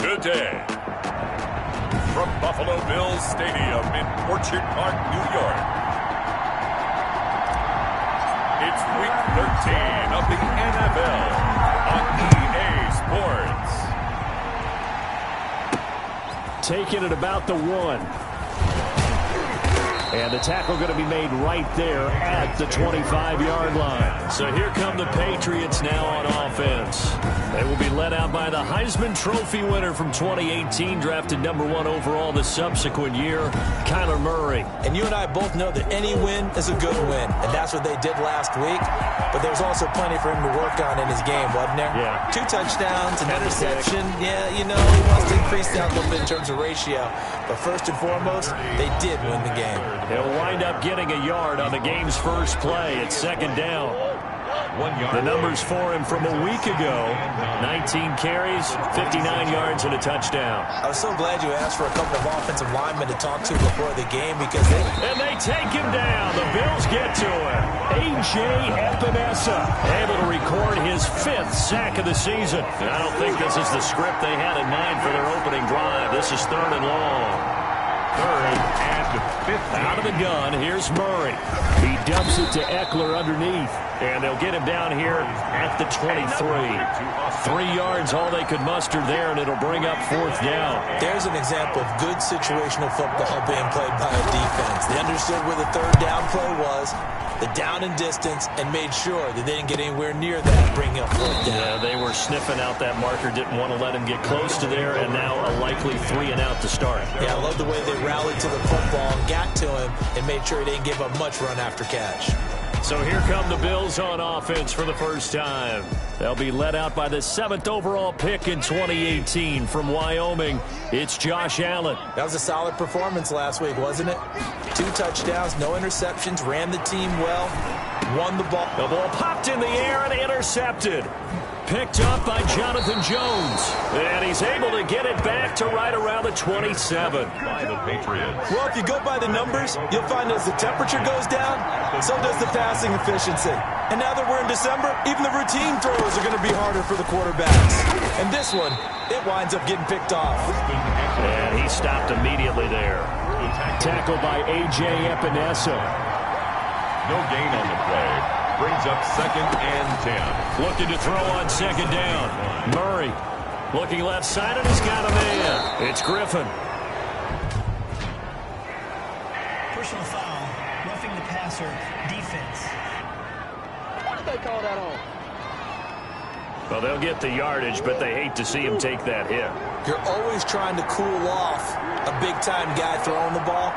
Good day. From Buffalo Bills Stadium in Orchard Park, New York. It's Week 13 of the NFL on EA Sports. Taking it about the 1. And the tackle going to be made right there at the 25-yard line. So here come the Patriots now on offense. They will be led out by the Heisman Trophy winner from 2018, drafted #1 overall the subsequent year, Kyler Murray. And you and I both know that any win is a good win, and that's what they did last week. But there's also plenty for him to work on in his game, wasn't there? Yeah. 2 touchdowns, an interception. Yeah, you know, he wants to increase that a little bit in terms of ratio. But first and foremost, they did win the game. He'll wind up getting a yard on the game's first play. It's second down. 1 yard. The numbers for him from a week ago: 19 carries, 59 yards, and a touchdown. I was so glad you asked for a couple of offensive linemen to talk to before the game because they... And they take him down. The Bills get to him. A.J. Epinesa able to record his 5th sack of the season. And I don't think this is the script they had in mind for their opening drive. This is 3rd and long. 3rd and 15. Out of the gun, here's Murray. He dumps it to Eckler underneath. And they'll get him down here at the 23. 3 yards, all they could muster there, and it'll bring up 4th down. There's an example of good situational football being played by a defense. They understood where the 3rd down play was, the down and distance, and made sure that they didn't get anywhere near that, bringing up 4th down. Yeah, they were sniffing out that marker, didn't want to let him get close to there, and now a likely 3 and out to start. Yeah, I love the way they rallied to the football and got to him and made sure he didn't give up much run after catch. So here come the Bills on offense for the first time. They'll be led out by the 7th overall pick in 2018 from Wyoming. It's Josh Allen. That was a solid performance last week, wasn't it? 2 touchdowns, no interceptions, ran the team well, won the ball. The ball popped in the air and intercepted. Picked up by Jonathan Jones. And he's able to get it back to right around the 27. By the Patriots. Well, if you go by the numbers, you'll find as the temperature goes down, so does the passing efficiency. And now that we're in December, even the routine throws are going to be harder for the quarterbacks. And this one, it winds up getting picked off. And he stopped immediately there. Tackled by A.J. Epinesa. No gain on the play. Brings up 2nd and 10. Looking to throw on 2nd down. Murray looking left side, and he's got a man. It's Griffin. Personal foul, roughing the passer, defense. What did they call that on? Well, they'll get the yardage, but they hate to see him take that hit. You're always trying to cool off a big-time guy throwing the ball,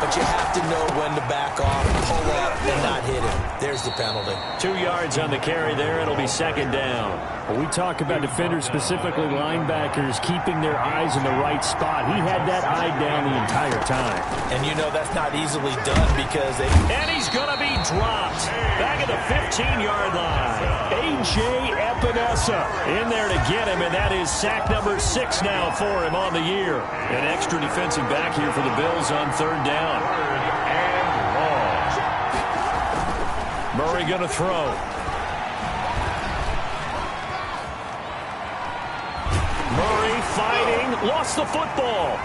but you have to know when to back off, pull up, and not hit him. There's the penalty. 2 yards on the carry there. It'll be 2nd down. When we talk about defenders, specifically linebackers, keeping their eyes in the right spot, he had that eye down the entire time. And you know that's not easily done because they... And he's going to be dropped. Back at the 15-yard line. A.J. Epinesa in there to get him, and that is sack number 6 now for him on the year. An extra defensive back here for the Bills on 3rd down. And long. Murray going to throw. Murray fighting, lost the football.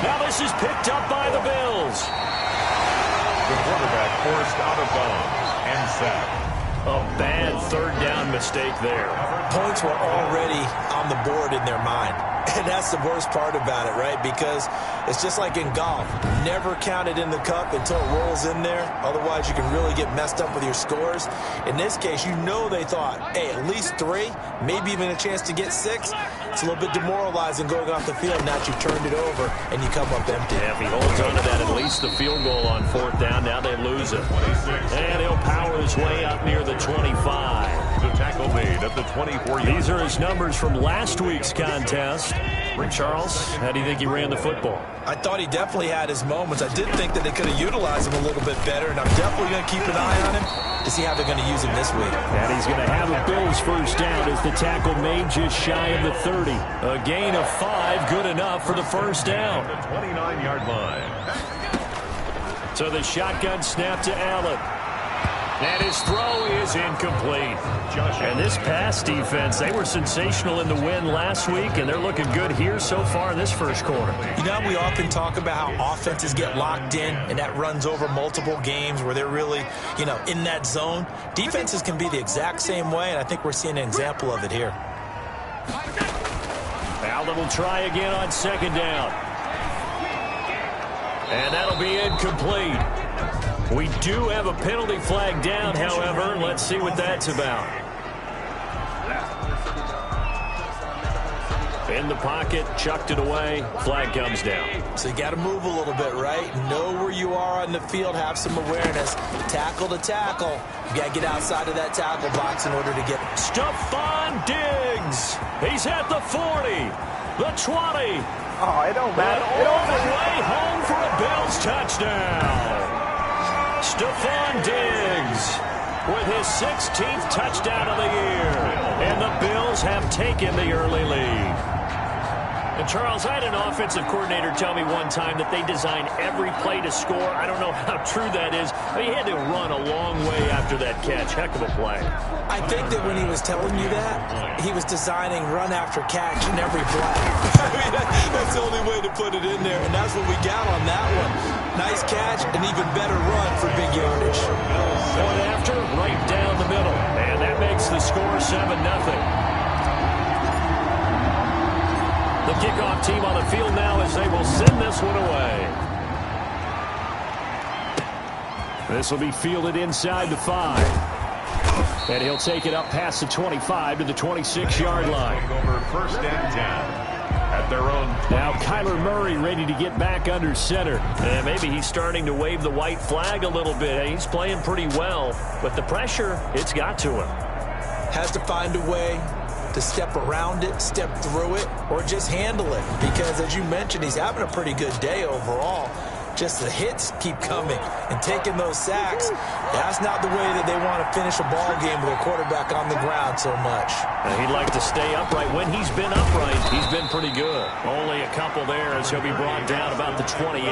Now this is picked up by the Bills. The quarterback forced out of bounds and sacked. A bad 3rd down mistake there. Points were already on the board in their mind. And that's the worst part about it, right? Because it's just like in golf. Never count it in the cup until it rolls in there. Otherwise, you can really get messed up with your scores. In this case, you know they thought, hey, at least 3, maybe even a chance to get 6. It's a little bit demoralizing going off the field. Now that you've turned it over and you come up empty. Yeah, if he holds on to that, at least the field goal on 4th down. Now they lose it. And he'll power his way up near the 25. The tackle made at the 24. These are his numbers from last week's contest. Charles, how do you think he ran the football? I thought he definitely had his moments. I did think that they could have utilized him a little bit better, and I'm definitely going to keep an eye on him to see how they're going to use him this week. And he's going to have a Bills 1st down as the tackle made just shy of the 30. A gain of 5, good enough for the 1st down. The 29-yard line. So the shotgun snap to Allen. And his throw is incomplete. And this pass defense, they were sensational in the win last week, and they're looking good here so far in this first quarter. You know, we often talk about how offenses get locked in, and that runs over multiple games where they're really, you know, in that zone. Defenses can be the exact same way, and I think we're seeing an example of it here. Allen will try again on second down. And that'll be incomplete. We do have a penalty flag down, however. Let's see what that's about. In the pocket, chucked it away. Flag comes down. So you got to move a little bit, right? Know where you are on the field, have some awareness. Tackle to tackle. You got to get outside of that tackle box in order to get it. Stephon Diggs. He's at the 40, the 20. Oh, it don't matter. And all the way home for a Bills touchdown. Stephon Diggs with his 16th touchdown of the year. And the Bills have taken the early lead. And Charles, I had an offensive coordinator tell me one time that they design every play to score. I don't know how true that is, but he had to run a long way after that catch. Heck of a play. I think that when he was telling you that, he was designing run after catch in every play. I mean, that's the only way to put it in there, and that's what we got on that one. Nice catch, an even better run for big yardage. Point after, right down the middle, and that makes the score 7-0. The kickoff team on the field now as they will send this one away. This will be fielded inside the 5. And he'll take it up past the 25 to the 26-yard line. Over first and 10 at their own. Now Kyler Murray ready to get back under center. And maybe he's starting to wave the white flag a little bit. He's playing pretty well, but the pressure, it's got to him. Has to find a way to step around it, step through it, or just handle it. Because, as you mentioned, he's having a pretty good day overall. Just the hits keep coming and taking those sacks. That's not the way that they want to finish a ball game with a quarterback on the ground so much. He'd like to stay upright. When he's been upright, he's been pretty good. Only a couple there as he'll be brought down about the 28.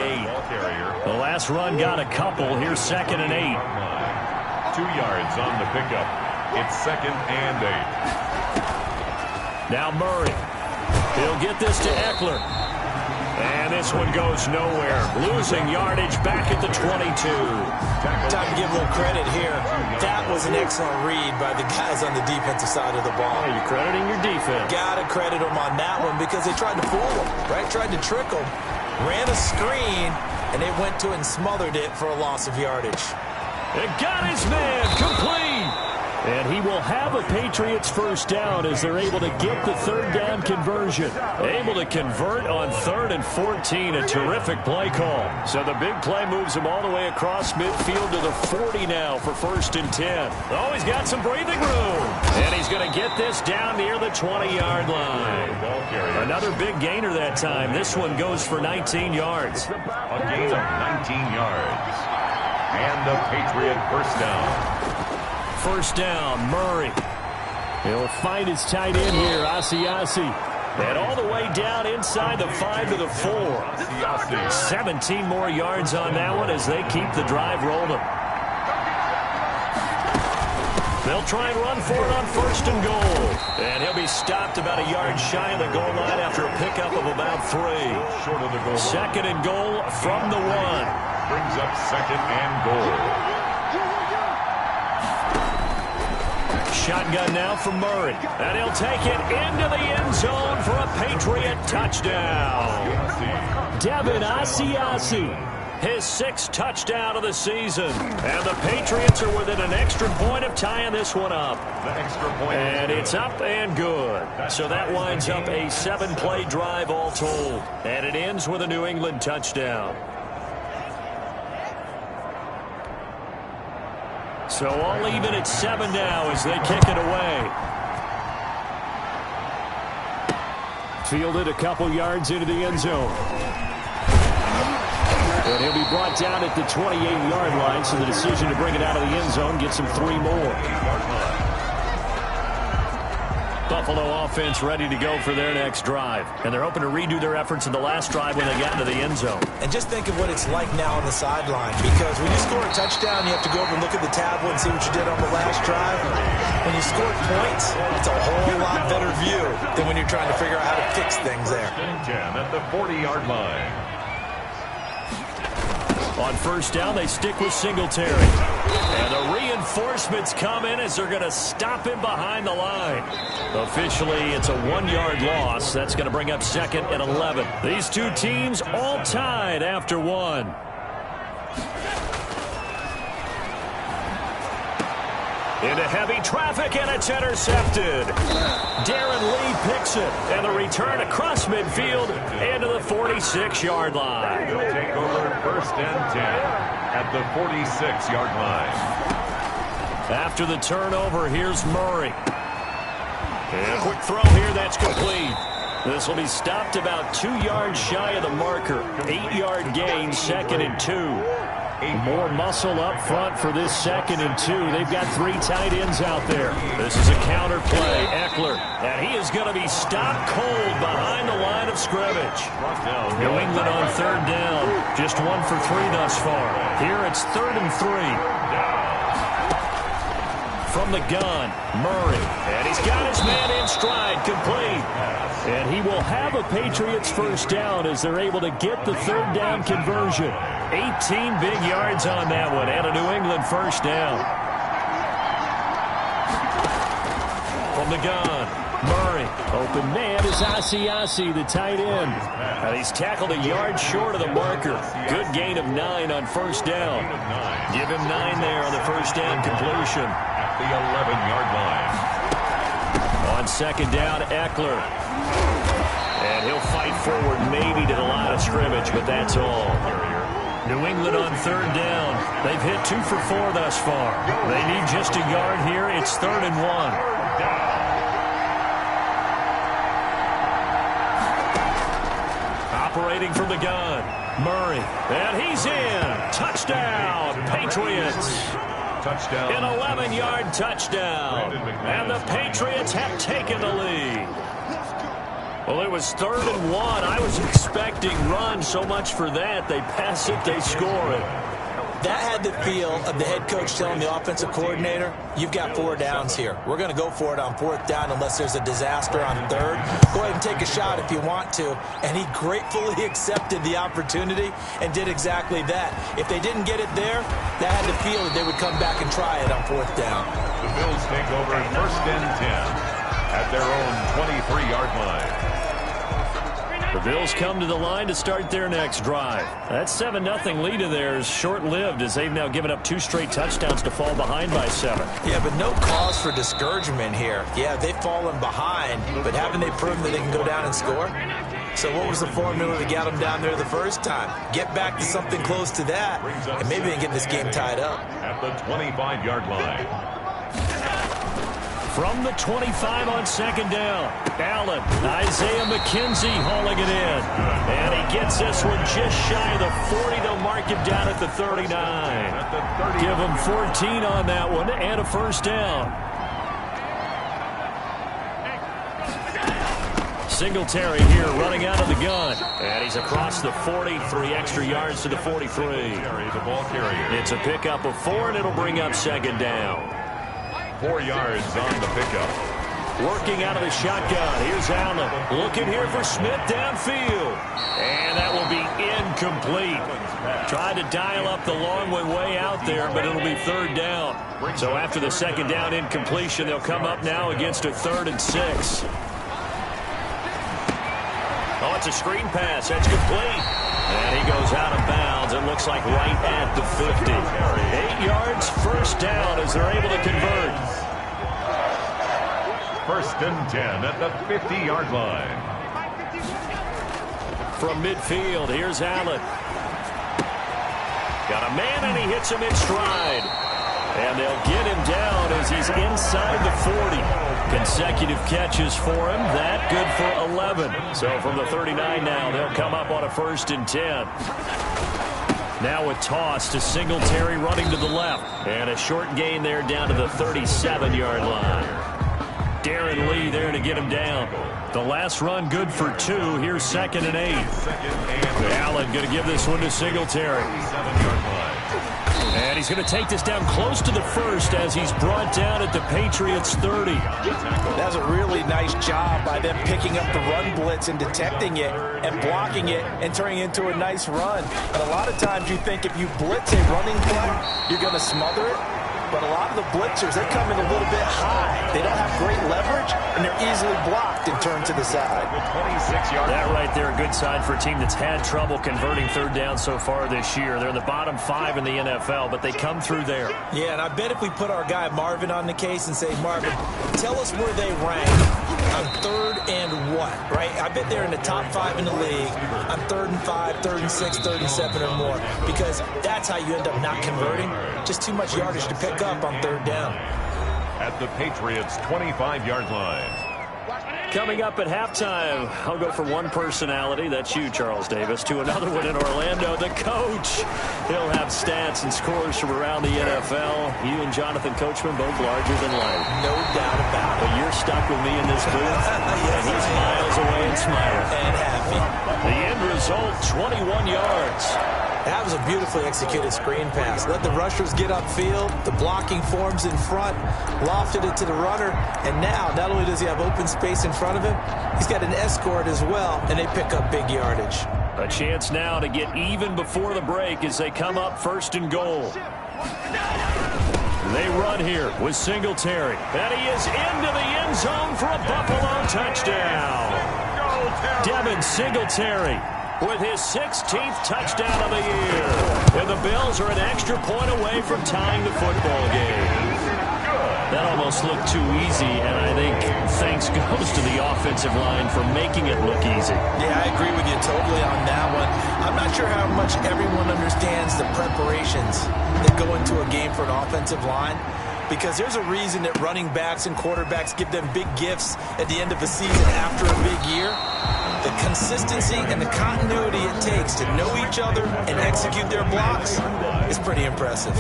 The last run got a couple. Here's 2nd and 8. 2 yards on the pickup. It's 2nd and 8. Now Murray. He'll get this to Eckler. And this one goes nowhere. Losing yardage back at the 22. Time to give a little credit here. That was an excellent read by the guys on the defensive side of the ball. Oh, you're crediting your defense. Got to credit them on that one because they tried to fool them, right? Tried to trick them. Ran a screen, and they went to it and smothered it for a loss of yardage. It got his man complete. And he will have a Patriots first down as they're able to get the 3rd down conversion. Able to convert on 3rd and 14. A terrific play call. So the big play moves him all the way across midfield to the 40 now for 1st and 10. Oh, he's got some breathing room. And he's going to get this down near the 20-yard line. Another big gainer that time. This one goes for 19 yards. A gain of 19 yards. And a Patriot first down. First down, Murray. He'll find his tight end here, Asiasi. And all the way down inside the 5 to the 4. 17 more yards on that one as they keep the drive rolling. They'll try and run for it on 1st and goal. And he'll be stopped about a yard shy of the goal line after a pickup of about 3. Short of the goal. 2nd and goal from the 1. Brings up 2nd and goal. Shotgun now for Murray. And he'll take it into the end zone for a Patriot touchdown. Devin Asiasi, his 6th touchdown of the season. And the Patriots are within an extra point of tying this one up. The extra point. And it's up and good. So that winds up a 7-play drive all told. And it ends with a New England touchdown. So all even at 7 now as they kick it away. Fielded a couple yards into the end zone. And he'll be brought down at the 28-yard line, so the decision to bring it out of the end zone gets him 3 more. Buffalo offense ready to go for their next drive. And they're hoping to redo their efforts in the last drive when they got into the end zone. And just think of what it's like now on the sideline, because when you score a touchdown, you have to go over and look at the tablet and see what you did on the last drive. When you score points, it's a whole lot better view than when you're trying to figure out how to fix things there. 10 at the 40-yard line. On first down, they stick with Singletary. And the reinforcements come in as they're going to stop him behind the line. Officially, it's a 1-yard loss. That's going to bring up 2nd and 11. These two teams all tied after one. Into heavy traffic, and it's intercepted. Darren Lee picks it, and the return across midfield into the 46-yard line. He'll take over 1st and 10 at the 46-yard line. After the turnover, here's Murray. And a quick throw here, that's complete. This will be stopped about 2 yards shy of the marker. 8-yard gain, 2nd and 2. More muscle up front for this 2nd and 2. They've got 3 tight ends out there. This is a counter play. Eckler. And he is going to be stopped cold behind the line of scrimmage. New England on 3rd down. Just 1 for 3 thus far. Here it's 3rd and 3. From the gun, Murray. And he's got his man in stride, complete. And he will have a Patriots first down as they're able to get the 3rd down conversion. 18 big yards on that one, and a New England first down. From the gun, Murray. Open man is Asiasi, the tight end. And he's tackled a yard short of the marker. Good gain of 9 on first down. Give him 9 there on the first down completion. At the 11-yard line. On 2nd down, Eckler. And he'll fight forward maybe to the line of scrimmage, but that's all. New England on 3rd down. They've hit 2 for 4 thus far. They need just a yard here. It's 3rd and 1. Operating from the gun, Murray. And he's in. Touchdown, Patriots. Touchdown. An 11-yard touchdown. And the Patriots have taken the lead. Well, it was 3rd and 1. I was expecting run, so much for that. They pass it, they score it. That had the feel of the head coach telling the offensive coordinator, you've got 4 downs here. We're going to go for it on 4th down unless there's a disaster on 3rd. Go ahead and take a shot if you want to. And he gratefully accepted the opportunity and did exactly that. If they didn't get it there, that had the feel that they would come back and try it on 4th down. The Bills take over 1st and 10 at their own 23-yard line. The Bills come to the line to start their next drive. That 7-0 lead of theirs short-lived as they've now given up 2 straight touchdowns to fall behind by 7. Yeah, but no cause for discouragement here. Yeah, they've fallen behind, but haven't they proven that they can go down and score? So what was the formula to get them down there the first time? Get back to something close to that, and maybe they can get this game tied up. At the 25-yard line. From the 25 on 2nd down, Allen, Isaiah McKenzie hauling it in. And he gets this one just shy of the 40. They'll mark him down at the 39. Give him 14 on that one and a first down. Singletary here running out of the gun. And he's across the 40, 3 extra yards to the 43. It's a pickup of 4, and it'll bring up 2nd down. 4 yards on the pickup. Working out of the shotgun. Here's Allen. Looking here for Smith downfield. And that will be incomplete. Tried to dial up the long way out there, but it'll be 3rd down. So after the 2nd down incompletion, they'll come up now against a 3rd and 6. Oh, it's a screen pass. That's complete. And he goes out of bounds. It looks like right at the 50. 8 yards, first down as they're able to convert. 1st and 10 at the 50-yard line. From midfield, here's Allen. Got a man, and he hits him in stride. And they'll get him down as he's inside the 40. Consecutive catches for him. That good for 11. So from the 39 now, they'll come up on a 1st and 10. Now a toss to Singletary running to the left. And a short gain there down to the 37-yard line. Darren Lee there to get him down. The last run good for 2. Here's 2nd and 8. Allen going to give this one to Singletary. And he's going to take this down close to the first as he's brought down at the Patriots 30. That's a really nice job by them picking up the run blitz and detecting it and blocking it and turning it into a nice run. And a lot of times you think if you blitz a running play, you're going to smother it. But a lot of the blitzers, they come in a little bit high. They don't have great leverage, and they're easily blocked and turned to the side. That right there, a good sign for a team that's had trouble converting third down so far this year. They're in the bottom 5 in the NFL, but they come through there. Yeah, and I bet if we put our guy Marvin on the case and say, Marvin, tell us where they rank on 3rd and what, right? I bet they're in the top 5 in the league on 3rd and 5, 3rd and 6, 3rd and 7 or more, because that's how you end up not converting. Just too much yardage to pick up on 3rd down. At the Patriots' 25-yard line. Coming up at halftime, I'll go from one personality, that's you, Charles Davis, to another one in Orlando, the coach. He'll have stats and scores from around the NFL. You and Jonathan Coachman, both larger than life. No doubt about it. But you're stuck with me in this booth, yes, and he's miles away and smiling. And happy. The end result, 21 yards. That was a beautifully executed screen pass. Let the rushers get upfield. The blocking forms in front. Lofted it to the runner. And now, not only does he have open space in front of him, he's got an escort as well, and they pick up big yardage. A chance now to get even before the break as they come up 1st and goal. They run here with Singletary. And he is into the end zone for a Buffalo touchdown. Devin Singletary with his 16th touchdown of the year. And the Bills are an extra point away from tying the football game. That almost looked too easy, and I think thanks goes to the offensive line for making it look easy. Yeah, I agree with you totally on that one. I'm not sure how much everyone understands the preparations that go into a game for an offensive line, because there's a reason that running backs and quarterbacks give them big gifts at the end of a season after a big year. The consistency and the continuity it takes to know each other and execute their blocks is pretty impressive.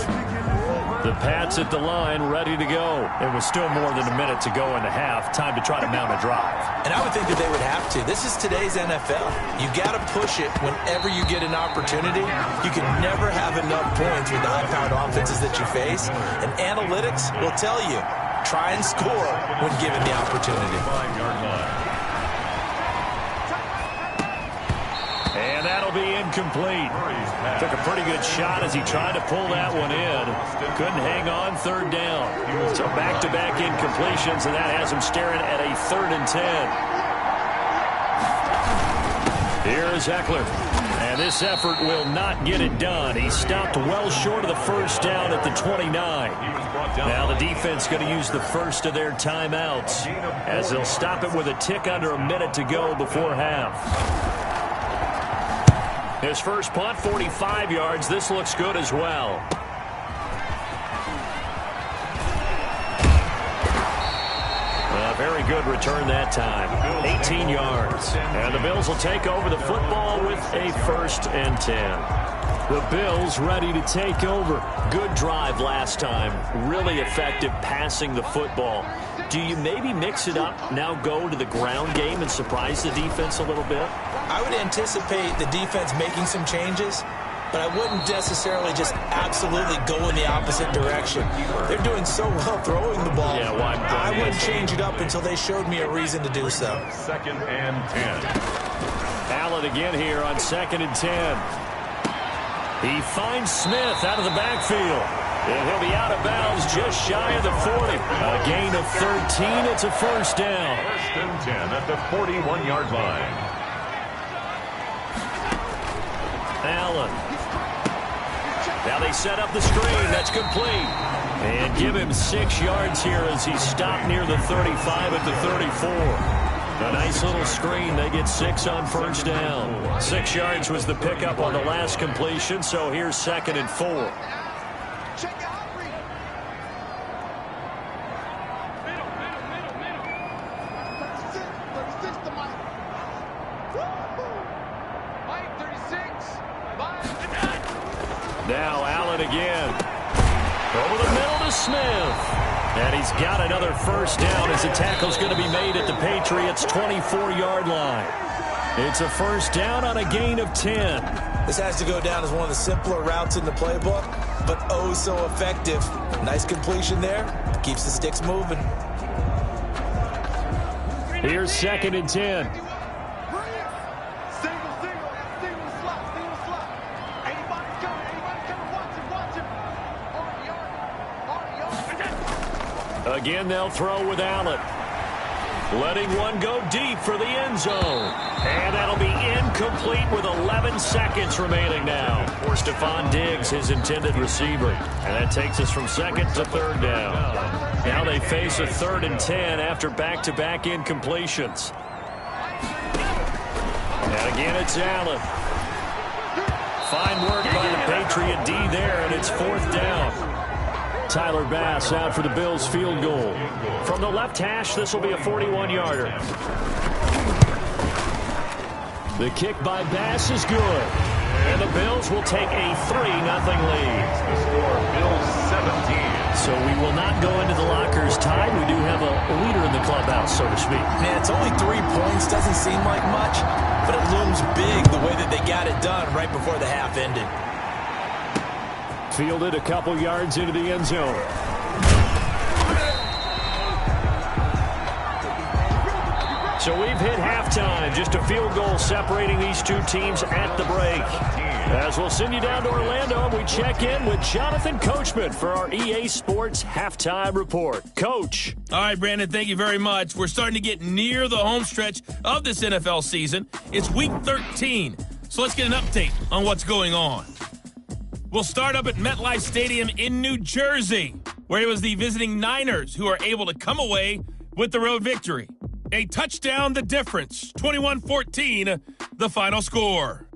The Pats at the line, ready to go. It was still more than a minute to go in the half. Time to try to mount a drive. And I would think that they would have to. This is today's NFL. You got to push it whenever you get an opportunity. You can never have enough points with the high-powered offenses that you face. And analytics will tell you, try and score when given the opportunity. And that'll be incomplete. Took a pretty good shot as he tried to pull that one in. Couldn't hang on 3rd down. So back-to-back incompletions, and that has him staring at a 3rd and 10. Here's Eckler. And this effort will not get it done. He stopped well short of the first down at the 29. Now the defense going to use the first of their timeouts as they'll stop it with a tick under a minute to go before half. His first punt, 45 yards. This looks good as well. Very good return that time. 18 yards. And the Bills will take over the football with a 1st and 10. The Bills ready to take over. Good drive last time. Really effective passing the football. Do you maybe mix it up, now go to the ground game and surprise the defense a little bit? I would anticipate the defense making some changes, but I wouldn't necessarily just absolutely go in the opposite direction. They're doing so well throwing the ball. Yeah, I wouldn't change it up until they showed me a reason to do so. 2nd and 10. Allen again here on 2nd and 10. He finds Smith out of the backfield. And he'll be out of bounds just shy of the 40. A gain of 13. It's a 1st down. 1st and 10 at the 41-yard line. Allen. Now they set up the screen. That's complete. And give him 6 yards here as he stopped near the 35 at the 34. A nice little screen. They get 6 on 1st down. 6 yards was the pickup on the last completion, so here's 2nd and 4. Now Allen again. Over the middle to Smith. And he's got another first down as the tackle's going to be made at the Patriots' 24-yard line. It's a first down on a gain of 10. This has to go down as one of the simpler routes in the playbook, but oh so effective. Nice completion there. Keeps the sticks moving. Here's 2nd and 10. Again, they'll throw with Allen. Letting one go deep for the end zone. And that'll be incomplete with 11 seconds remaining now. For Stephon Diggs, his intended receiver. And that takes us from 2nd to 3rd down. Now they face a 3rd and 10 after back-to-back incompletions. And again, it's Allen. Fine work by the Patriot D there, and it's 4th down. Tyler Bass out for the Bills field goal. From the left hash, this will be a 41-yarder. The kick by Bass is good. And the Bills will take a 3-0 lead. The score, Bills 17. So we will not go into the lockers tied. We do have a leader in the clubhouse, so to speak. Man, it's only 3 points. Doesn't seem like much, but it looms big the way that they got it done right before the half ended. Fielded a couple yards into the end zone. So we've hit halftime. Just a field goal separating these two teams at the break. As we'll send you down to Orlando, and we check in with Jonathan Coachman for our EA Sports Halftime Report. Coach. All right, Brandon, thank you very much. We're starting to get near the home stretch of this NFL season. It's Week 13, so let's get an update on what's going on. We'll start up at MetLife Stadium in New Jersey, where it was the visiting Niners who are able to come away with the road victory. A touchdown, the difference. 21-14, the final score.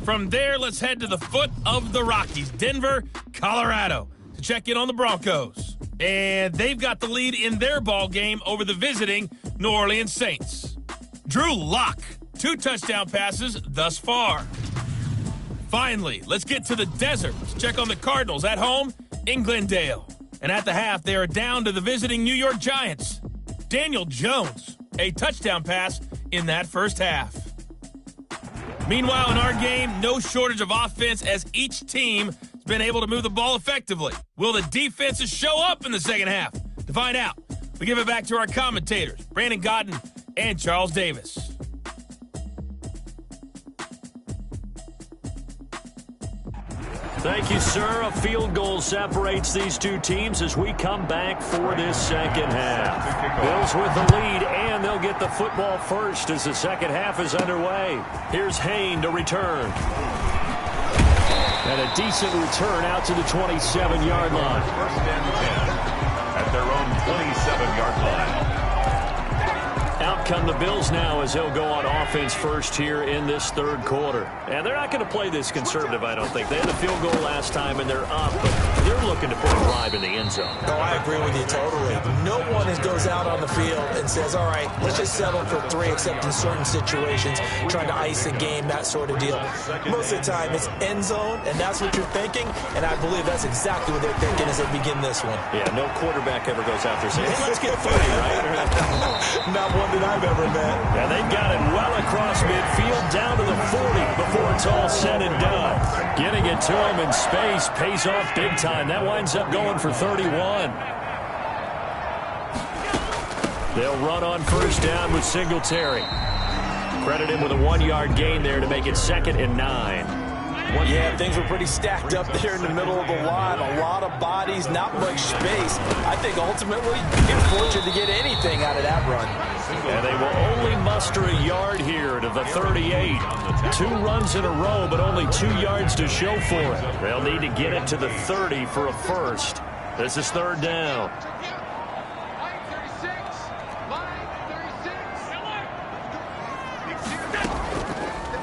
From there, let's head to the foot of the Rockies, Denver, Colorado, to check in on the Broncos. And they've got the lead in their ball game over the visiting New Orleans Saints. Drew Lock, 2 touchdown passes thus far. Finally, let's get to the desert to check on the Cardinals at home in Glendale. And at the half, they are down to the visiting New York Giants. Daniel Jones, a touchdown pass in that first half. Meanwhile, in our game, no shortage of offense as each team has been able to move the ball effectively. Will the defenses show up in the second half? To find out, we give it back to our commentators, Brandon Godden and Charles Davis. Thank you, sir. A field goal separates these two teams as we come back for this second half. Bills with the lead, and they'll get the football first as the second half is underway. Here's Hayne to return. And a decent return out to the 27-yard line. First and 10 at their own 27-yard line. Out come the Bills now as they'll go on offense first here in this third quarter. And they're not going to play this conservative, I don't think. They had a field goal last time, and they're up, but they're looking to put a drive in the end zone. Oh, I agree with you totally. No one goes out on the field and says, all right, let's just settle for 3, except in certain situations, trying to ice a game, that sort of deal. Most of the time, it's end zone, and that's what you're thinking, and I believe that's exactly what they're thinking as they begin this one. Yeah, no quarterback ever goes out there saying, hey, let's get 30, right? Not one that I've ever met. And they've got it well across midfield down to the 40 before it's all said and done. Getting it to him in space pays off big time. That winds up going for 31. They'll run on first down with Singletary. Credit him with a 1-yard gain there to make it 2nd and 9. Yeah, things were pretty stacked up there in the middle of the line. A lot of bodies, not much space. I think ultimately you're fortunate to get anything out of that run. And they will only muster a yard here to the 38. 2 runs in a row, but only 2 yards to show for it. They'll need to get it to the 30 for a first. This is 3rd down.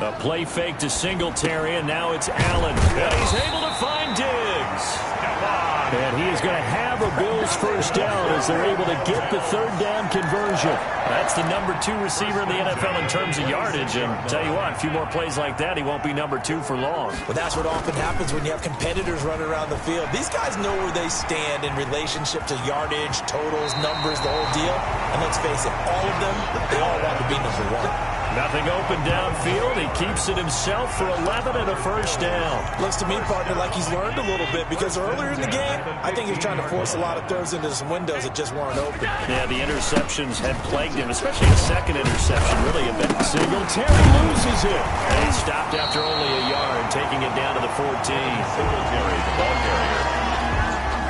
A play fake to Singletary, and now it's Allen. And he's able to find Diggs. Come on, And he is going to have a Bills first down as they're able to get the third down conversion. That's the number 2 receiver in the NFL in terms of yardage. And tell you what, a few more plays like that, he won't be number 2 for long. Well, that's what often happens when you have competitors running around the field. These guys know where they stand in relationship to yardage, totals, numbers, the whole deal. And let's face it, all of them, they all want to be number 1. Nothing open downfield. He keeps it himself for 11 and a first down. Looks to me, partner, like he's learned a little bit because earlier in the game, I think he was trying to force a lot of throws into some windows that just weren't open. Yeah, the interceptions had plagued him, especially the second interception. Really a bit. Singletary loses it. And he stopped after only a yard, taking it down to the 14. Singletary, the ball carrier.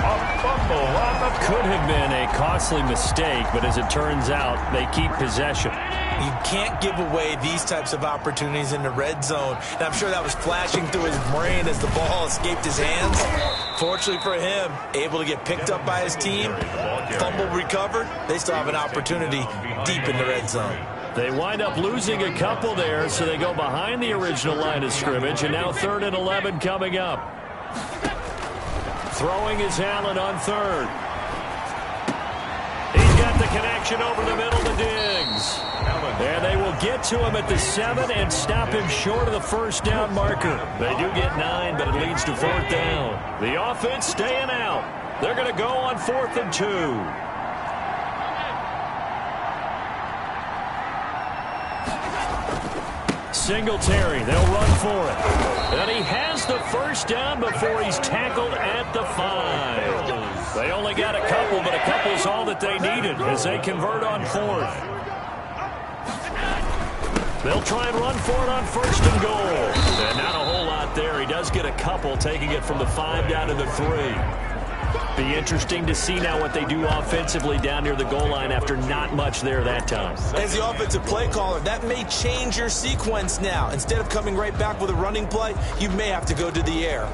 A fumble on the Could have been a costly mistake, but as it turns out, they keep possession. You can't give away these types of opportunities in the red zone. And I'm sure that was flashing through his brain as the ball escaped his hands. Fortunately for him, able to get picked up by his team, fumble recovered. They still have an opportunity deep in the red zone. They wind up losing a couple there, so they go behind the original line of scrimmage, and now 3rd and 11 coming up. Throwing is Allen on 3rd. He's got the connection over the middle to Diggs. And they will get to him at the 7 and stop him short of the first down marker. They do get 9, but it leads to 4th down. The offense staying out. They're going to go on 4th and 2. Singletary, they'll run for it. And he has the first down before he's tackled at the 5. They only got a couple, but a couple's all that they needed as they convert on 4th. They'll try and run for it on 1st and goal. And not a whole lot there. He does get a couple, taking it from the 5 down to the 3. Be interesting to see now what they do offensively down near the goal line after not much there that time. As the offensive play caller, that may change your sequence now. Instead of coming right back with a running play, you may have to go to the air.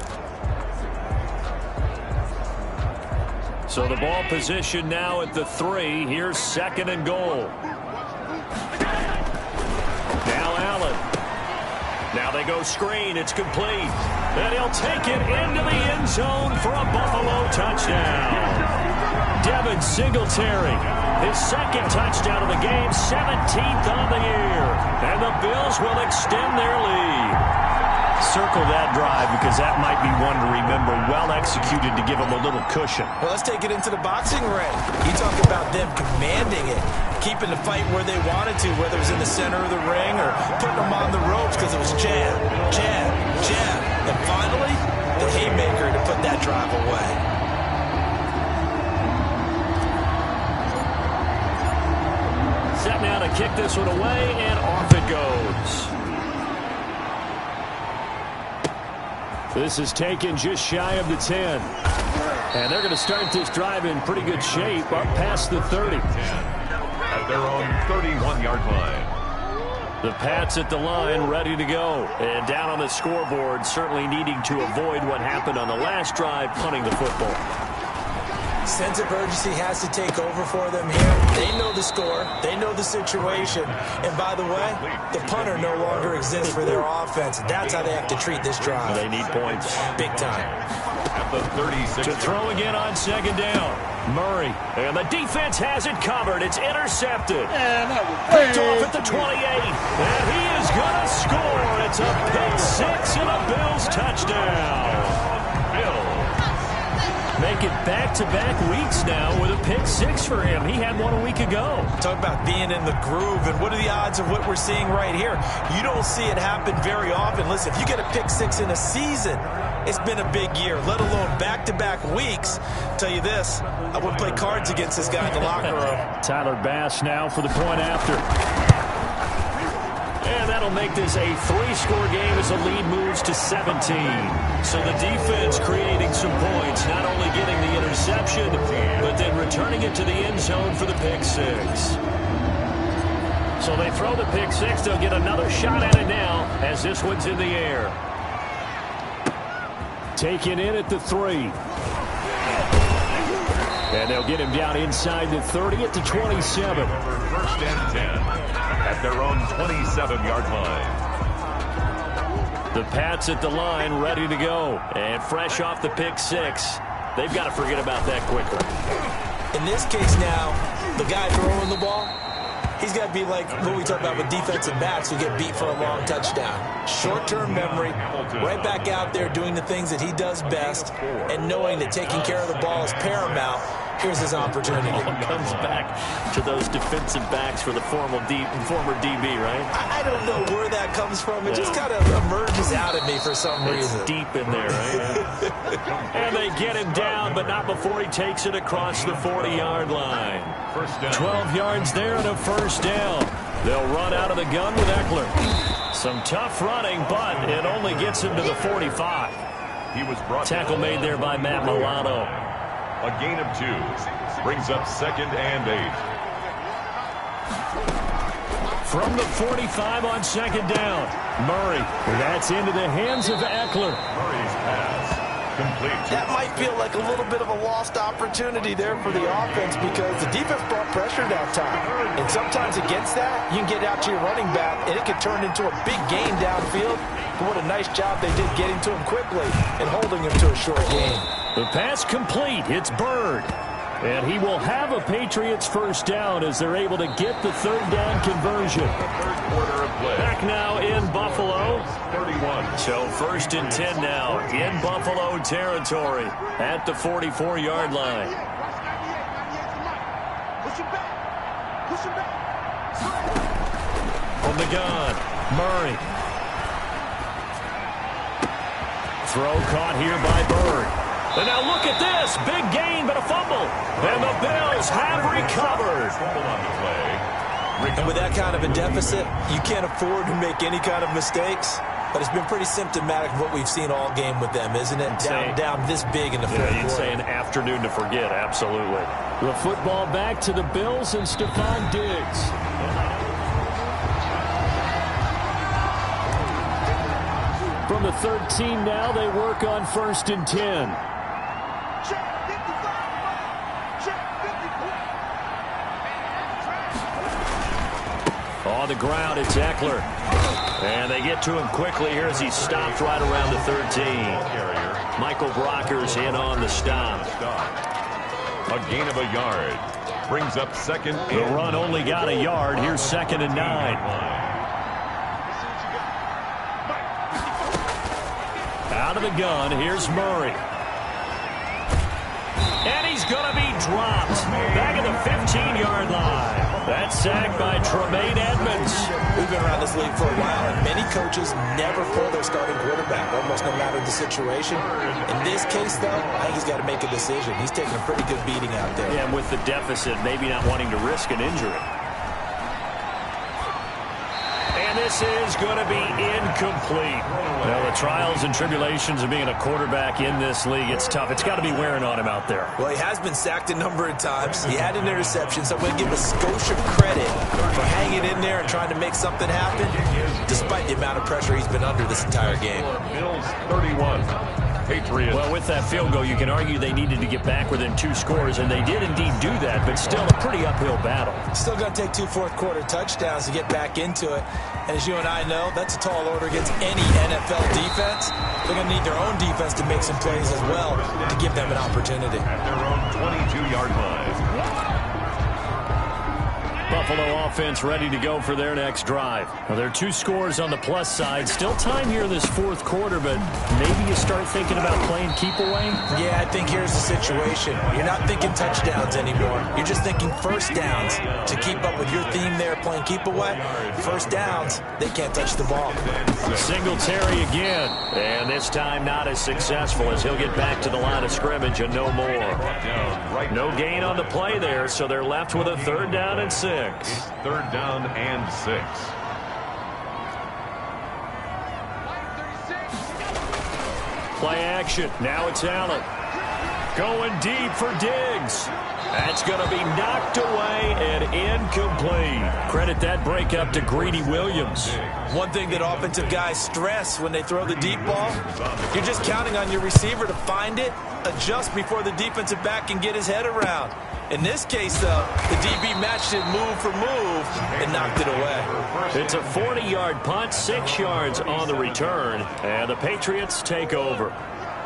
So the ball position now at the 3. Here's 2nd and goal. Now Allen. Now they go screen. It's complete. And he'll take it into the end zone for a Buffalo touchdown. Devin Singletary, his 2nd touchdown of the game, 17th on the year. And the Bills will extend their lead. Circle that drive because that might be one to remember. Well executed to give them a little cushion. Well, let's take it into the boxing ring. You talk about them commanding it, keeping the fight where they wanted to, whether it was in the center of the ring or putting them on the ropes because it was jab, jab, jab. And finally, the haymaker to put that drive away. Set now to kick this one away, and off it goes. This is taken just shy of the 10. And they're going to start this drive in pretty good shape up past the 30. at their own 31-yard line. The Pats at the line, ready to go. And down on the scoreboard, certainly needing to avoid what happened on the last drive, punting the football. Sense of urgency has to take over for them here. They know the score. They know the situation. And by the way, the punter no longer exists for their offense. That's how they have to treat this drive. They need points. Big time. At the 36. To throw again on second down. Murray. And the defense has it covered. It's intercepted. Picked off at the 28. And he is going to score. It's a pick six and a Bills touchdown. Make it back-to-back weeks now with a pick six for him. He had one a week ago. Talk about being in the groove, and what are the odds of what we're seeing right here? You don't see it happen very often. Listen, if you get a pick six in a season, it's been a big year, let alone back-to-back weeks. Tell you this, I wouldn't play cards against this guy in the locker room. Tyler Bass now for the point after. And that'll make this a three-score game as the lead moves to 17. So the defense creating some points, not only getting the interception, but then returning it to the end zone for the pick six. So they throw the pick six. They'll get another shot at it now as this one's in the air. Taken in at the 3. And they'll get him down inside the 30 at the 27. First and 10 at their own 27-yard line. The Pats at the line, ready to go. And fresh off the pick six, they've got to forget about that quickly. In this case now, the guy throwing the ball, he's got to be like what we talk about with defensive backs who get beat for a long touchdown. Short-term memory, right back out there doing the things that he does best, and knowing that taking care of the ball is paramount. Here's his opportunity. Comes back to those defensive backs for the former DB, right? I don't know where that comes from. It just kind of emerges out of me for some reason. It's deep in there, right? And they get him down, but not before he takes it across the 40-yard line. 12 yards there and a first down. They'll run out of the gun with Eckler. Some tough running, but it only gets him to the 45. Tackle made there by Matt Milano. A gain of 2 brings up 2nd and 8. From the 45 on 2nd down, Murray. That's into the hands of Eckler. Murray's pass complete. That might feel like a little bit of a lost opportunity there for the offense because the defense brought pressure that time. And sometimes against that, you can get out to your running back, and it can turn into a big gain downfield. But what a nice job they did getting to him quickly and holding him to a short gain. The pass complete. It's Bird. And he will have a Patriots first down as they're able to get the 3rd down conversion. Third quarter of play. Back now in Buffalo. 31. So 1st and 10 now in Buffalo territory at the 44-yard line. From the gun, Murray. Throw caught here by Bird. And now look at this. Big gain, but a fumble. And the Bills have recovered. And with that kind of a deficit, you can't afford to make any kind of mistakes. But it's been pretty symptomatic of what we've seen all game with them, isn't it? Down this big in the fourth quarter. You'd say an afternoon to forget, absolutely. The football back to the Bills and Stephon Diggs. From the 13 now, they work on 1st and 10. On the ground, it's Eckler. And they get to him quickly here as he stopped right around the 13. Michael Brocker's in on the stop. A gain of a yard. Brings up 2nd and The run only got a yard. Here's 2nd and 9. Out of the gun, here's Murray. And he's going to be dropped. Back at the 15-yard line. That's sacked by Tremaine Edmonds. We've been around this league for a while, and many coaches never pull their starting quarterback, almost no matter the situation. In this case, though, I think he's got to make a decision. He's taking a pretty good beating out there. Yeah, and with the deficit, maybe not wanting to risk an injury. And this is going to be incomplete. Well, the trials and tribulations of being a quarterback in this league, it's tough. It's got to be wearing on him out there. Well, he has been sacked a number of times. He had an interception, so I'm going to give a Scotia credit for hanging in there and trying to make something happen, despite the amount of pressure he's been under this entire game. Bills 31. Patriots. Well, with that field goal, you can argue they needed to get back within 2 scores, and they did indeed do that, but still a pretty uphill battle. Still going to take 2 fourth-quarter touchdowns to get back into it. And as you and I know, that's a tall order against any NFL defense. They're going to need their own defense to make some plays as well to give them an opportunity. At their own 22-yard line. Buffalo offense ready to go for their next drive. Well, there are 2 scores on the plus side. Still time here in this 4th quarter, but maybe you start thinking about playing keep away? Yeah, I think here's the situation. You're not thinking touchdowns anymore. You're just thinking first downs to keep up with your theme there, playing keep away. First downs, they can't touch the ball. Singletary again, and this time not as successful as he'll get back to the line of scrimmage and no more. No gain on the play there, so they're left with a 3rd down and 6. It's 3rd down and 6. Play action. Now it's Allen. Going deep for Diggs. That's going to be knocked away and incomplete. Credit that breakup to Greedy Williams. One thing that offensive guys stress when they throw the deep ball, you're just counting on your receiver to find it, adjust before the defensive back can get his head around. In this case, though, the DB matched it move for move and knocked it away. It's a 40-yard punt, 6 yards on the return, and the Patriots take over.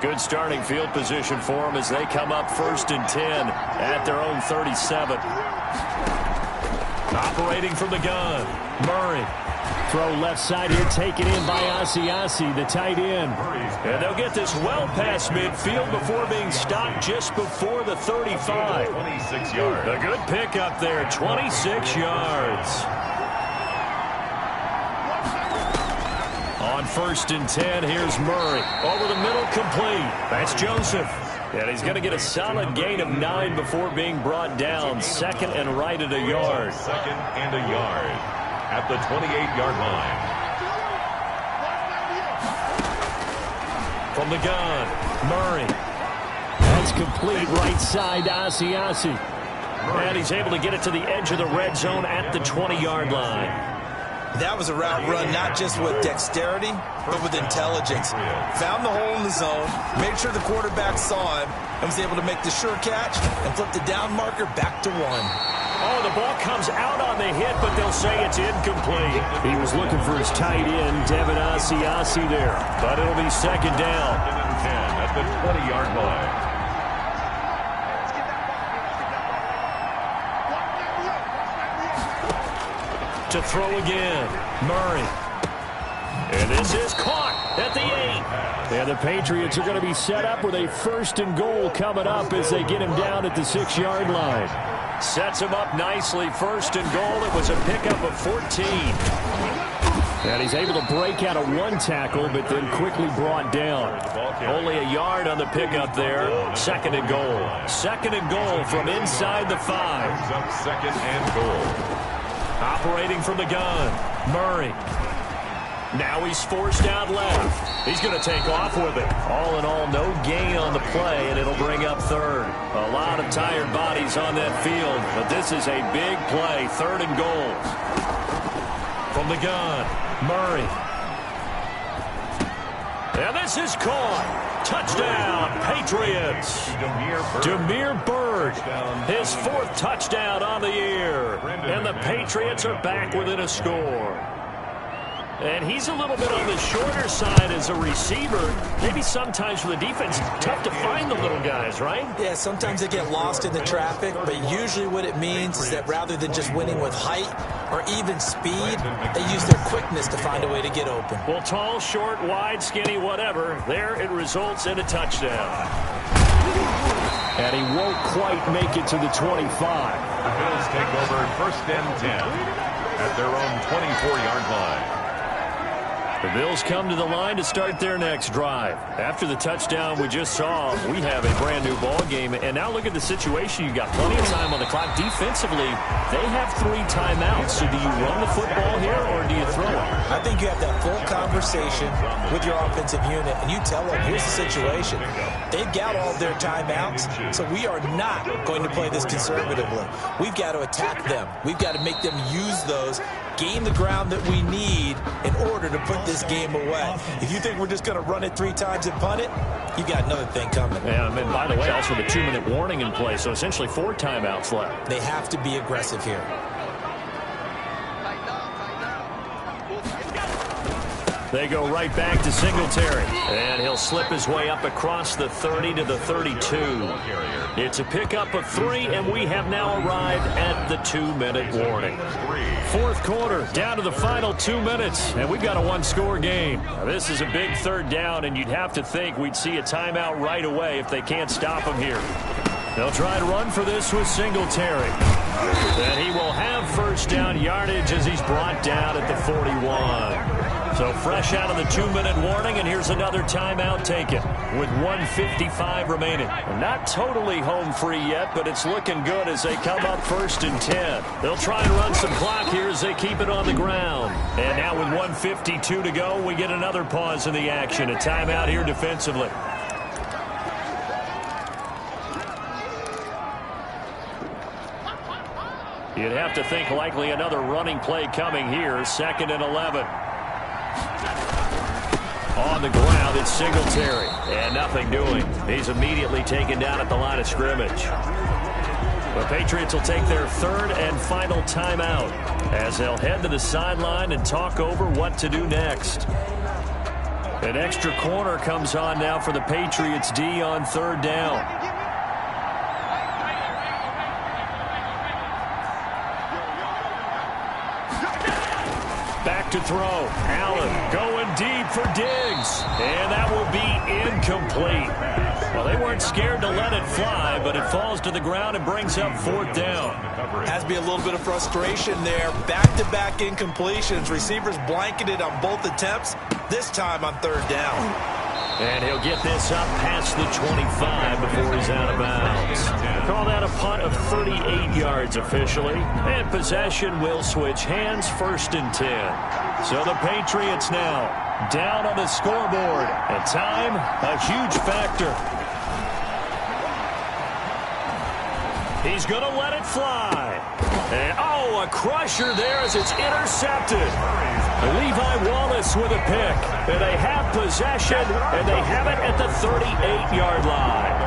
Good starting field position for them as they come up 1st and 10 at their own 37. Operating from the gun, Murray. Throw left side here, taken in by Asiasi, the tight end. And they'll get this well past midfield before being stopped just before the 35. 26 yards. A good pickup there, 26 yards. On 1st and 10, here's Murray. Over the middle, complete. That's Joseph. And he's going to get a solid gain of 9 before being brought down. 2nd and right at a yard. 2nd and a yard at the 28-yard line. From the gun, Murray. That's complete right side, Asiasi. And he's able to get it to the edge of the red zone at the 20-yard line. That was a route run not just with dexterity, but with intelligence. Found the hole in the zone, made sure the quarterback saw him, and was able to make the sure catch and flip the down marker back to 1. Oh, the ball comes out on the hit, but they'll say it's incomplete. He was looking for his tight end, Devin Asiasi there. But it'll be 2nd down. 10 at the 20-yard line. To throw again, Murray. And this is caught at the 8. And the Patriots are going to be set up with a 1st and goal coming up as they get him down at the 6-yard line. Sets him up nicely. 1st and goal. It was a pickup of 14. And he's able to break out of 1 tackle, but then quickly brought down. Only a yard on the pickup there. 2nd and goal. 2nd and goal from inside the 5. Up 2nd and goal. Operating from the gun, Murray. Now he's forced out left. He's going to take off with it. All in all, no gain on the play, and it'll bring up 3rd. A lot of tired bodies on that field, but this is a big play. 3rd and goal. From the gun, Murray. And this is caught. Touchdown, Patriots. Damiere Byrd, his 4th touchdown on the year. And the Patriots are back within a score. And he's a little bit on the shorter side as a receiver. Maybe sometimes for the defense, tough to find the little guys, right? Yeah, sometimes they get lost in the traffic, but usually what it means is that rather than just winning with height or even speed, they use their quickness to find a way to get open. Well, tall, short, wide, skinny, whatever, there it results in a touchdown. And he won't quite make it to the 25. The Bills take over 1st and 10 at their own 24-yard line. The Bills come to the line to start their next drive. After the touchdown we just saw, we have a brand-new ball game. And now look at the situation. You've got plenty of time on the clock. Defensively, they have 3 timeouts. So do you run the football here or do you throw it? I think you have that full conversation with your offensive unit, and you tell them, here's the situation. They've got all their timeouts, so we are not going to play this conservatively. We've got to attack them. We've got to make them use those, gain the ground that we need in order to put this game away. If you think we're just going to run it 3 times and punt it, you got another thing coming. Yeah, and by the way, also the 2-minute warning in play, so essentially 4 timeouts left. They have to be aggressive here. They go right back to Singletary. And he'll slip his way up across the 30 to the 32. It's a pickup of 3, and we have now arrived at the 2-minute warning. 4th quarter, down to the final 2 minutes, and we've got a 1-score game. Now, this is a big 3rd down, and you'd have to think we'd see a timeout right away if they can't stop him here. They'll try to run for this with Singletary. And he will have 1st down yardage as he's brought down at the 41. So fresh out of the 2-minute warning, and here's another timeout taken with 1:55 remaining. Not totally home free yet, but it's looking good as they come up 1st and 10. They'll try and run some clock here as they keep it on the ground. And now with 1:52 to go, we get another pause in the action. A timeout here defensively. You'd have to think likely another running play coming here. 2nd and 11. On the ground, it's Singletary. And nothing doing. He's immediately taken down at the line of scrimmage. The Patriots will take their 3rd and final timeout as they'll head to the sideline and talk over what to do next. An extra corner comes on now for the Patriots D on third down. Back to throw. Allen going deep for Diggs. And that will be incomplete. Well, they weren't scared to let it fly, but it falls to the ground and brings up fourth down. Has to be a little bit of frustration there. Back-to-back incompletions. Receivers blanketed on both attempts, this time on third down. And he'll get this up past the 25 before he's out of bounds. Call that a punt of 38 yards officially. And possession will switch hands, 1st and 10. So the Patriots now down on the scoreboard. And time, a huge factor. He's going to let it fly. And, oh, a crusher there as it's intercepted. Levi Wallace with a pick. And they have possession, and they have it at the 38-yard line.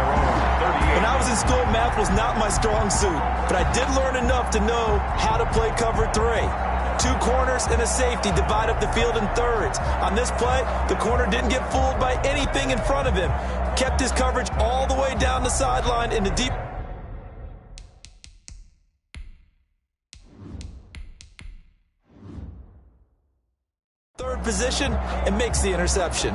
When I was in school, math was not my strong suit, but I did learn enough to know how to play cover 3. 2 corners and a safety divide up the field in thirds. On this play, the corner didn't get fooled by anything in front of him. Kept his coverage all the way down the sideline in the deep. Third position and makes the interception.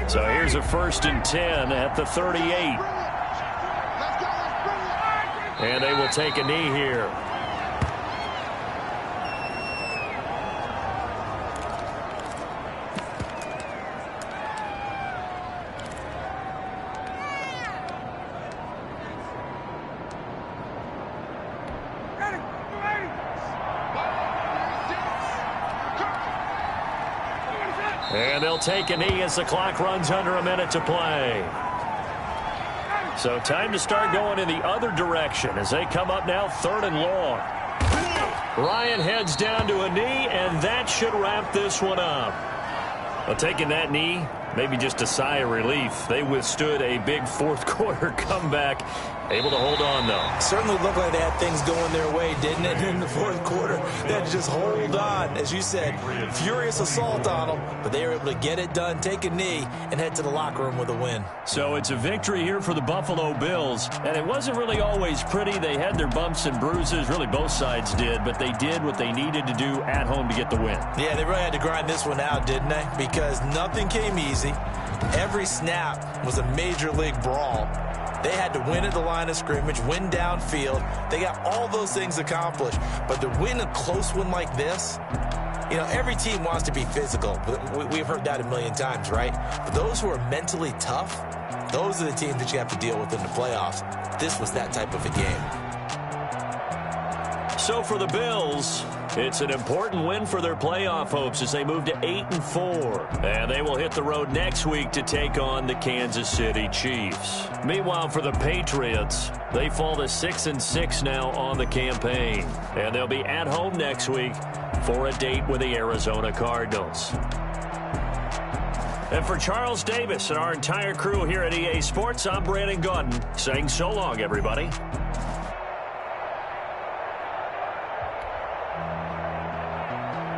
So here's a 1st and 10 at the 38. And they will take a knee here. And they'll take a knee as the clock runs under a minute to play. So time to start going in the other direction as they come up now 3rd and long. Ryan heads down to a knee, and that should wrap this one up. Well, taking that knee, maybe just a sigh of relief. They withstood a big fourth-quarter comeback. Able to hold on, though. Certainly looked like they had things going their way, didn't it, in the fourth quarter? They had to just hold on. As you said, furious assault on them, but they were able to get it done, take a knee, and head to the locker room with a win. So it's a victory here for the Buffalo Bills, and it wasn't really always pretty. They had their bumps and bruises, really both sides did, but they did what they needed to do at home to get the win. Yeah, they really had to grind this one out, didn't they? Because nothing came easy. Every snap was a major league brawl. They had to win at the line of scrimmage, win downfield. They got all those things accomplished. But to win a close one like this, you know, every team wants to be physical. We've heard that a million times, right? But those who are mentally tough, those are the teams that you have to deal with in the playoffs. This was that type of a game. So for the Bills, it's an important win for their playoff hopes as they move to 8-4. And they will hit the road next week to take on the Kansas City Chiefs. Meanwhile, for the Patriots, they fall to 6-6 now on the campaign. And they'll be at home next week for a date with the Arizona Cardinals. And for Charles Davis and our entire crew here at EA Sports, I'm Brandon Gaudin saying so long, everybody.